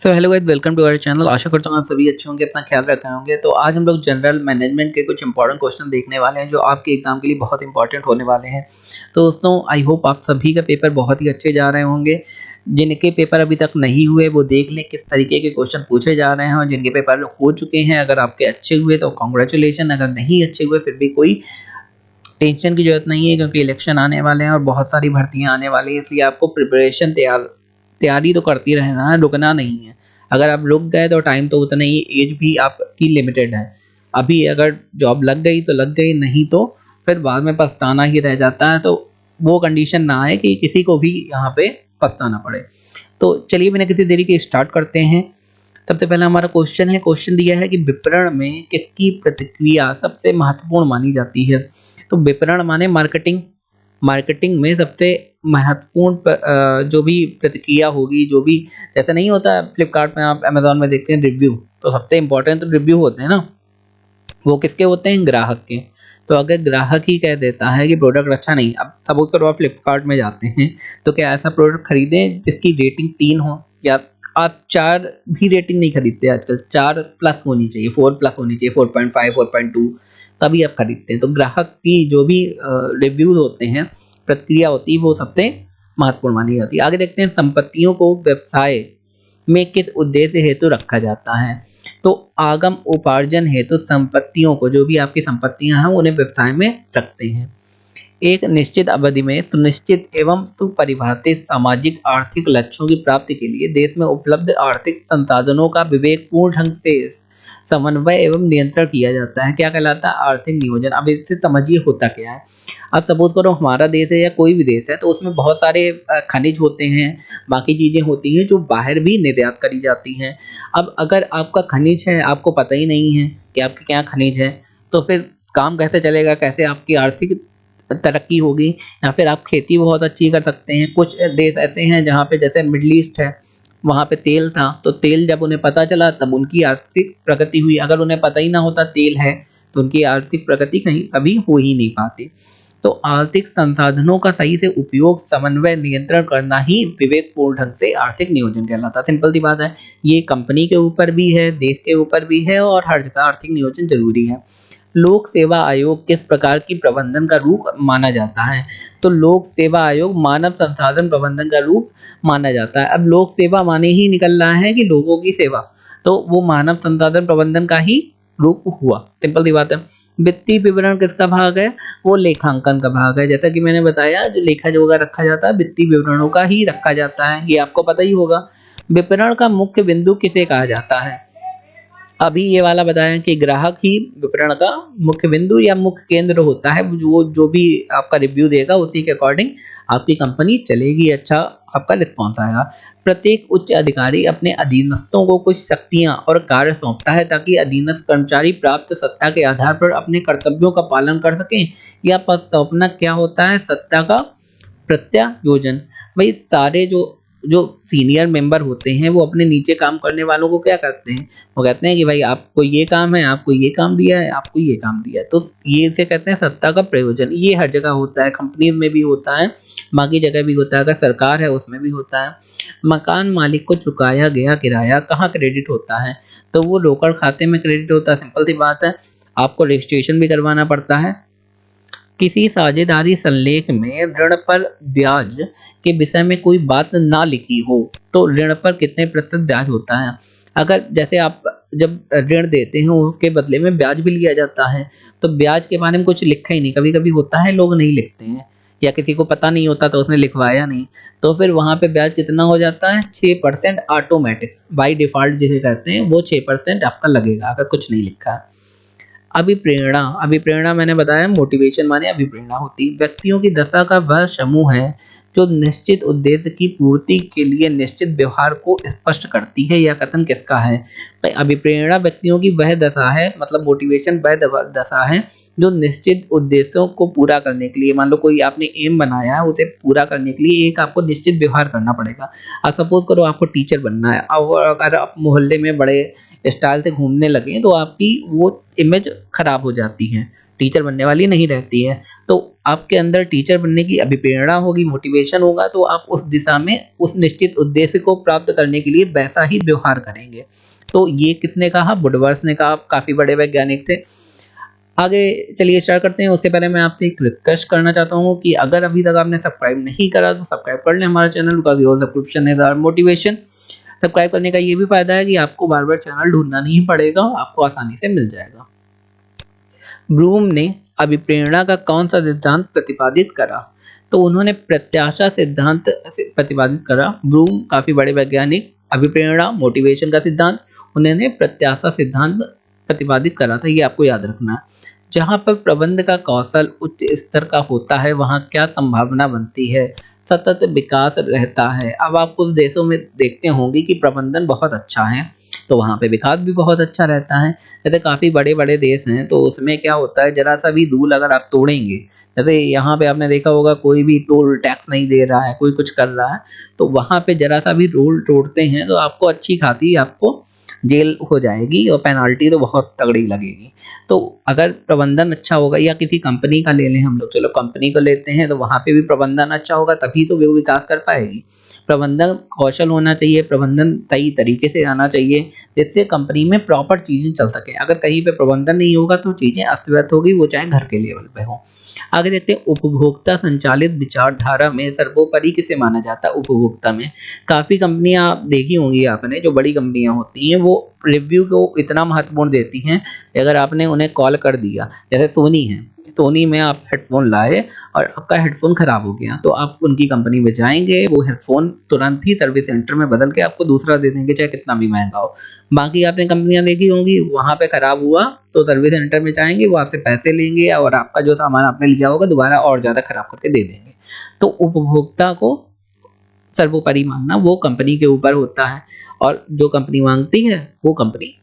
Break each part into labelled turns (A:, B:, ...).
A: So hello guys, welcome to our channel. आशा करता हूँ आप सभी अच्छे होंगे, अपना ख्याल रखे होंगे। तो आज हम लोग जनरल मैनेजमेंट के कुछ इंपॉर्टेंट क्वेश्चन देखने वाले हैं जो आपके एग्जाम के लिए बहुत इंपॉर्टेंट होने वाले हैं। तो दोस्तों, आई होप आप सभी का पेपर बहुत ही अच्छे जा रहे होंगे। जिनके पेपर अभी तक नहीं हुए वो देख लें किस तरीके के क्वेश्चन पूछे जा रहे हैं, और जिनके पेपर हो चुके हैं अगर आपके अच्छे हुए तो कॉन्ग्रेचुलेशन, अगर नहीं अच्छे हुए फिर भी कोई टेंशन की जरूरत नहीं है, क्योंकि इलेक्शन आने वाले हैं और बहुत सारी भर्तियां आने वाली हैं। इसलिए आपको प्रिपरेशन तैयारी तो करती रहना है, रुकना नहीं है। अगर आप रुक गए तो टाइम तो उतना ही, एज भी आपकी लिमिटेड है। अभी अगर जॉब लग गई तो लग गई, नहीं तो फिर बाद में पछताना ही रह जाता है। तो वो कंडीशन ना आए कि किसी को भी यहाँ पे पछताना पड़े। तो चलिए बिना किसी देरी के स्टार्ट करते हैं। सबसे पहला हमारा क्वेश्चन है, क्वेश्चन दिया है कि विपणन में किसकी प्रतिक्रिया सबसे महत्वपूर्ण मानी जाती है। तो विपणन माने मार्केटिंग। मार्केटिंग में सबसे महत्वपूर्ण जो भी प्रतिक्रिया होगी, जो भी जैसे नहीं होता फ्लिपकार्ट में, आप अमेजोन में देखते हैं रिव्यू, तो सबसे इंपॉर्टेंट तो रिव्यू होते हैं ना। वो किसके होते हैं? ग्राहक के। तो अगर ग्राहक ही कह देता है कि प्रोडक्ट अच्छा नहीं, अब सपोज करो आप फ्लिपकार्ट में जाते हैं, तो क्या ऐसा प्रोडक्ट खरीदें जिसकी रेटिंग 3 हो, या आप 4 भी रेटिंग नहीं खरीदते आजकल, 4 प्लस होनी चाहिए, 4 प्लस होनी चाहिए, 4.5 4.2, तभी आप खरीदते हैं। तो ग्राहक की जो भी रिव्यूज होते हैं, प्रतिक्रिया होती है, वो सबसे महत्वपूर्ण मानी जाती है। आगे देखते हैं, संपत्तियों को व्यवसाय में किस उद्देश्य हेतु रखा जाता है। तो आगम उपार्जन हेतु संपत्तियों को, जो भी आपकी संपत्तियां हैं, उन्हें व्यवसाय में रखते हैं। एक निश्चित अवधि में सुनिश्चित एवं सुपरिभाषित सामाजिक आर्थिक लक्ष्यों की प्राप्ति के लिए देश में उपलब्ध आर्थिक संसाधनों का विवेकपूर्ण ढंग से समन्वय एवं नियंत्रण किया जाता है। क्या कहलाता है? आर्थिक नियोजन। अब इससे समझिए होता क्या है। अब सपोज करो हमारा देश है या कोई भी देश है, तो उसमें बहुत सारे खनिज होते हैं, बाकी चीजें होती हैं जो बाहर भी निर्यात करी जाती हैं। अब अगर आपका खनिज है, आपको पता ही नहीं है कि आपके क्या खनिज है, तो फिर काम कैसे चलेगा, कैसे आपकी आर्थिक तरक्की होगी। या फिर आप खेती बहुत अच्छी कर सकते हैं। कुछ देश ऐसे हैं जहाँ पे, जैसे मिडल ईस्ट है, वहाँ पे तेल था, तो तेल जब उन्हें पता चला तब उनकी आर्थिक प्रगति हुई। अगर उन्हें पता ही ना होता तेल है, तो उनकी आर्थिक प्रगति कहीं कभी हो ही नहीं पाती। तो आर्थिक संसाधनों का सही से उपयोग, समन्वय, नियंत्रण करना ही विवेकपूर्ण ढंग से आर्थिक नियोजन कहलाता है। सिंपल सी बात है। ये कंपनी के ऊपर भी है, देश के ऊपर भी है, और हर जगह आर्थिक नियोजन जरूरी है। लोक सेवा आयोग किस प्रकार की प्रबंधन का रूप माना जाता है? तो लोक सेवा आयोग मानव संसाधन प्रबंधन का रूप माना जाता है। अब लोक सेवा माने ही निकल रहा है कि लोगों की सेवा, तो वो मानव संसाधन प्रबंधन का ही रूप हुआ। सिंपल सी बात है। वित्तीय विवरण किसका भाग है? वो लेखांकन का भाग है। जैसा कि मैंने बताया, जो लेखा जोखा रखा जाता है, वित्तीय विवरणों का ही रखा जाता है, ये आपको पता ही होगा। विपणन का मुख्य बिंदु किसे कहा जाता है? अभी ये वाला बताया कि ग्राहक ही विपणन का मुख्य बिंदु या मुख्य केंद्र होता है। जो भी आपका रिव्यू देगा उसी के अकॉर्डिंग आपकी कंपनी चलेगी, अच्छा आपका रिस्पॉन्स आएगा। प्रत्येक उच्च अधिकारी अपने अधीनस्थों को कुछ शक्तियां और कार्य सौंपता है, ताकि अधीनस्थ कर्मचारी प्राप्त सत्ता के आधार पर अपने कर्तव्यों का पालन कर सकें। यह पद सौंपना क्या होता है? सत्ता का प्रत्यायोजन। भाई सारे जो जो सीनियर मेंबर होते हैं, वो अपने नीचे काम करने वालों को क्या करते हैं? वो कहते हैं कि भाई आपको ये काम है, आपको ये काम दिया है, आपको ये काम दिया है। तो ये इसे कहते हैं सत्ता का प्रयोजन। ये हर जगह होता है, कंपनी में भी होता है, बाकी जगह भी होता है, अगर सरकार है उसमें भी होता है। मकान मालिक को चुकाया गया किराया कहाँ क्रेडिट होता है? तो वो रोकड़ खाते में क्रेडिट होता है। सिंपल सी बात है। आपको रजिस्ट्रेशन भी करवाना पड़ता है। किसी साझेदारी संलेख में ऋण पर ब्याज के विषय में कोई बात ना लिखी हो, तो ऋण पर कितने प्रतिशत ब्याज होता है? अगर जैसे आप जब ऋण देते हैं उसके बदले में ब्याज भी लिया जाता है, तो ब्याज के बारे में कुछ लिखा ही नहीं। कभी कभी होता है लोग नहीं लिखते हैं, या किसी को पता नहीं होता तो उसने लिखवाया नहीं, तो फिर वहां पे ब्याज कितना हो जाता है? 6% ऑटोमेटिक बाई डिफॉल्ट जिसे कहते हैं, वो 6% आपका लगेगा अगर कुछ नहीं लिखा है। अभिप्रेरणा। अभिप्रेरणा मैंने बताया, मोटिवेशन माने अभिप्रेरणा होती है। व्यक्तियों की दशा का वह समूह है जो निश्चित उद्देश्य की पूर्ति के लिए निश्चित व्यवहार को स्पष्ट करती है। यह कथन किसका है? भाई अभिप्रेरणा व्यक्तियों की वह दशा है, मतलब मोटिवेशन वह दशा है जो निश्चित उद्देश्यों को पूरा करने के लिए, मान लो कोई आपने एम बनाया है, उसे पूरा करने के लिए एक आपको निश्चित व्यवहार करना पड़ेगा। अब सपोज करो आपको टीचर बनना है, और अगर आप मोहल्ले में बड़े स्टाइल से घूमने लगे तो आपकी वो इमेज खराब हो जाती है। टीचर बनने वाली नहीं रहती है। तो आपके अंदर टीचर बनने की अभिप्रेरणा होगी, मोटिवेशन होगा, तो आप उस दिशा में उस निश्चित उद्देश्य को प्राप्त करने के लिए वैसा ही व्यवहार करेंगे। तो ये किसने कहा? वुडवर्थ ने कहा, काफ़ी बड़े वैज्ञानिक थे। आगे चलिए स्टार्ट करते हैं। उसके पहले मैं आपसे एक रिक्वेस्ट करना चाहता हूँ कि अगर अभी तक आपने सब्सक्राइब नहीं करा तो सब्सक्राइब कर लें हमारा channel, because your subscription is our motivation. Subscribe करने का ये भी फ़ायदा है कि आपको बार-बार चैनल ढूँढना नहीं पड़ेगा, आपको आसानी से मिल जाएगा। ब्लूम ने अभिप्रेरणा का कौन-सा सिद्धांत प्रतिपादित करा? तो उन्होंने प्रत्याशा सिद्धांत से प्रतिपादित करा। ब्लूम काफ़ी बड़े वैज्ञानिक, अभिप्रेरणा, मोटिवेशन का सिद्धांत, उन्होंने प्रत्याशा सिद्धांत प्रतिपादित करा था, ये आपको याद रखना है। जहाँ पर प्रबंध का कौशल उच्च स्तर का होता है, वहाँ क्या संभावना बनती है? सतत विकास रहता है। अब आप कुछ देशों में देखते होंगे कि प्रबंधन बहुत अच्छा है, तो वहाँ पे विकास भी बहुत अच्छा रहता है। जैसे काफ़ी बड़े-बड़े देश हैं, तो उसमें क्या होता है, ज़रा-सा भी रूल अगर आप तोड़ेंगे, जैसे यहाँ पे आपने देखा होगा कोई भी टोल टैक्स नहीं दे रहा है, कोई कुछ कर रहा है, तो वहाँ पे ज़रा-सा भी रूल तोड़ते हैं तो आपको अच्छी खासी आपको जेल हो जाएगी और पेनल्टी तो बहुत तगड़ी लगेगी। तो अगर प्रबंधन अच्छा होगा, या किसी कंपनी का ले लें हम लोग, चलो कंपनी को लेते हैं, तो वहाँ पे भी प्रबंधन अच्छा होगा तभी तो वो विकास कर पाएगी। प्रबंधन कौशल होना चाहिए, प्रबंधन सही तरीके से आना चाहिए, जिससे कंपनी में प्रॉपर चीज़ें चल सकें। अगर कहीं पे प्रबंधन नहीं होगा तो चीज़ें अस्त-व्यस्त होगी, वो चाहे घर के लेवल पे हो। आगे देखते हैं, उपभोक्ता संचालित विचारधारा में सर्वोपरि किसे माना जाता है? उपभोक्ता में काफ़ी कंपनियाँ आप देखी होंगी आपने, जो बड़ी कंपनियाँ होती हैं, वो रिव्यू को इतना महत्वपूर्ण देती हैं कि अगर आपने उन्हें कॉल कर दिया, जैसे सोनी है, सोनी में आप हेडफ़ोन लाए और आपका हेडफ़ोन ख़राब हो गया, तो आप उनकी कंपनी में जाएँगे, वो हेडफ़ोन तुरंत ही सर्विस सेंटर में बदल के आपको दूसरा दे देंगे, चाहे कितना भी महँगा हो। बाकी आपने कंपनियाँ देखी होंगी, वहाँ पे ख़राब हुआ तो सर्विस सेंटर में जाएँगे, वो आपसे पैसे लेंगे और आपका जो सामान आपने लिया होगा दोबारा और ज़्यादा ख़राब करके दे देंगे। तो उपभोक्ता को सर्वोपरि मानना वो कंपनी के ऊपर होता है, और जो कंपनी मांगती है वो कंपनी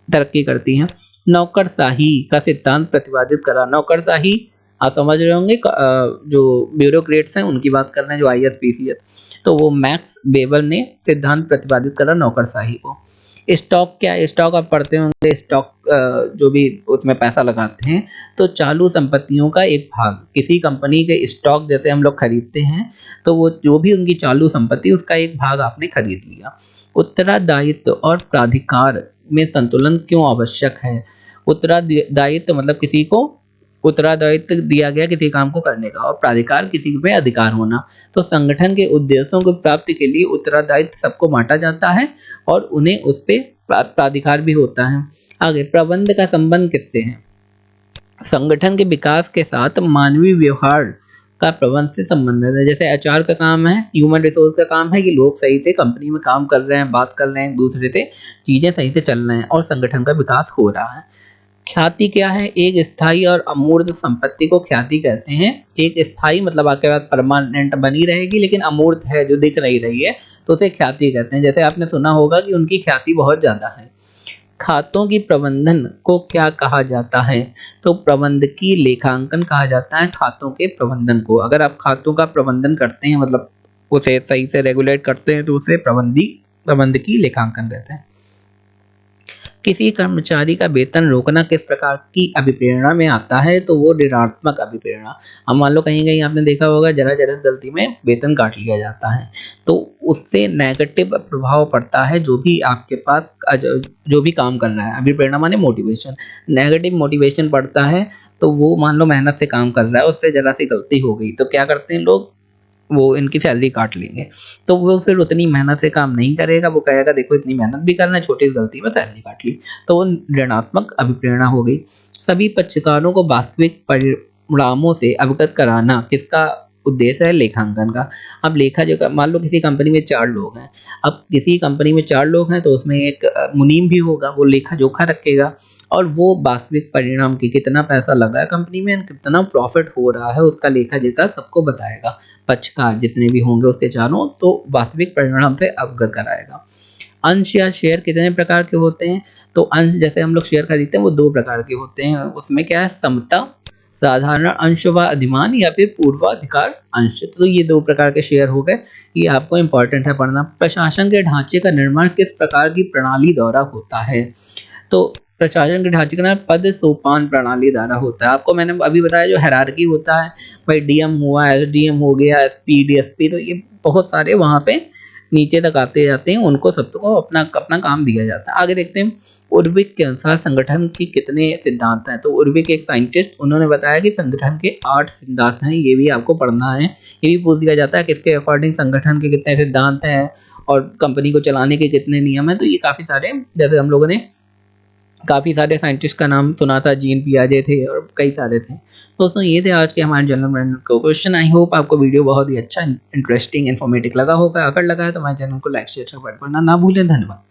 A: तरक्की करती है। नौकरशाही का सिद्धांत प्रतिपादित करा। नौकरशाही आप समझ रहे होंगे, जो ब्यूरोक्रेट्स हैं उनकी बात कर रहे हैं, जो आईएएस पीसीएस, तो वो मैक्स वेबर ने सिद्धांत प्रतिपादित करा नौकरशाही को। स्टॉक क्या है? स्टॉक आप पढ़ते होंगे, स्टॉक जो भी उसमें पैसा लगाते हैं, तो चालू संपत्तियों का एक भाग, किसी कंपनी के स्टॉक जैसे हम लोग खरीदते हैं, तो वो जो भी उनकी चालू संपत्ति, उसका एक भाग आपने खरीद लिया। उत्तरदायित्व और प्राधिकार में संतुलन क्यों आवश्यक है? उत्तरदायित्व मतलब किसी को उत्तरदायित्व दिया गया किसी काम को करने का, और प्राधिकार किसी पे अधिकार होना। तो संगठन के उद्देश्यों को प्राप्ति के लिए उत्तरदायित्व सबको बाँटा जाता है और उन्हें उस पे प्राधिकार भी होता है। आगे, प्रबंध का संबंध किससे है? संगठन के विकास के साथ मानवीय व्यवहार का प्रबंध से संबंधित है। जैसे एचआर का काम है, ह्यूमन रिसोर्स का काम है कि लोग सही से कंपनी में काम कर रहे हैं, बात कर रहे हैं एक दूसरे से, चीज़ें सही से चल रहे हैं और संगठन का विकास हो रहा है। ख्याति क्या है? एक स्थायी और अमूर्त संपत्ति को ख्याति कहते हैं। एक स्थायी मतलब आपके पास परमानेंट बनी रहेगी, लेकिन अमूर्त है, जो दिख नहीं रही है, तो उसे ख्याति कहते हैं। जैसे आपने सुना होगा कि उनकी ख्याति बहुत ज़्यादा है। खातों की प्रबंधन को क्या कहा जाता है? तो प्रबंधकीय लेखांकन कहा जाता है खातों के प्रबंधन को। अगर आप खातों का प्रबंधन करते हैं, मतलब उसे सही से रेगुलेट करते हैं, तो उसे प्रबंधकीय लेखांकन कहते हैं। किसी कर्मचारी का वेतन रोकना किस प्रकार की अभिप्रेरणा में आता है? तो वो ऋणात्मक अभिप्रेरणा। अब मान लो कहीं-कहीं आपने देखा होगा, ज़रा-ज़रा गलती में वेतन काट लिया जाता है, तो उससे नेगेटिव प्रभाव पड़ता है जो भी आपके पास जो भी काम कर रहा है। अभिप्रेरणा माने मोटिवेशन, नेगेटिव मोटिवेशन पड़ता है, तो वो मान लो मेहनत से काम कर रहा है, उससे ज़रा-सी गलती हो गई, तो क्या करते हैं लोग, वो इनकी सैलरी काट लेंगे। तो वो फिर उतनी मेहनत से काम नहीं करेगा, वो कहेगा देखो इतनी मेहनत भी करना है, छोटी सी गलती में सैलरी काट ली। तो वो ऋणात्मक अभिप्रेरणा हो गई। सभी पक्षकारों को वास्तविक परिणामों से अवगत कराना किसका उद्देश्य है? लेखांकन का। अब लेखा-जोखा, मान लो किसी कंपनी में 4 लोग हैं। अब किसी कंपनी में 4 लोग हैं, तो उसमें एक मुनीम भी होगा, वो लेखा-जोखा रखेगा और वो वास्तविक परिणाम की कितना पैसा लगा है कंपनी में, कितना प्रॉफ़िट हो रहा है, उसका लेखा-जोखा सबको बताएगा। पक्षकार जितने भी होंगे उसके चारों, तो वास्तविक परिणाम से अवगत कराएगा। अंश या शेयर कितने प्रकार के होते हैं? तो अंश, जैसे हम लोग शेयर खरीदते हैं, वो 2 प्रकार के होते हैं। उसमें क्या है? समता, साधारण अंश व अधिमान, या फिर पूर्वाधिकार अंश। तो ये 2 प्रकार के शेयर हो गए, ये आपको इम्पोर्टेंट है पढ़ना। प्रशासन के ढांचे का निर्माण किस प्रकार की प्रणाली द्वारा होता है? तो प्रशासन के ढांचे का निर्माण पद सोपान प्रणाली द्वारा होता है। आपको मैंने अभी बताया जो हायरार्की होता है, भाई डीएम हुआ, एसडीएम हो गया, एसपी, डीएसपी, तो ये बहुत सारे वहाँ पे नीचे तक आते जाते हैं, उनको सबको अपना अपना काम दिया जाता है। आगे देखते हैं, उर्विक के अनुसार संगठन के कितने सिद्धांत हैं। तो उर्विक एक साइंटिस्ट, उन्होंने बताया कि संगठन के 8 सिद्धांत हैं। ये भी आपको पढ़ना है, ये भी पूछ दिया जाता है कि इसके अकॉर्डिंग संगठन के कितने सिद्धांत हैं और कंपनी को चलाने के कितने नियम हैं। तो ये काफ़ी सारे, जैसे हम लोगों ने काफ़ी सारे साइंटिस्ट का नाम सुना था, जीन पियाजे थे और कई सारे थे। दोस्तों ये थे आज के हमारे जनरल मैनेजमेंट को क्वेश्चन। आई होप आपको वीडियो बहुत ही अच्छा, इंटरेस्टिंग, इन्फॉर्मेटिव लगा होगा। अगर लगा है तो हमारे चैनल को लाइक शेयर करना ना भूलें। धन्यवाद।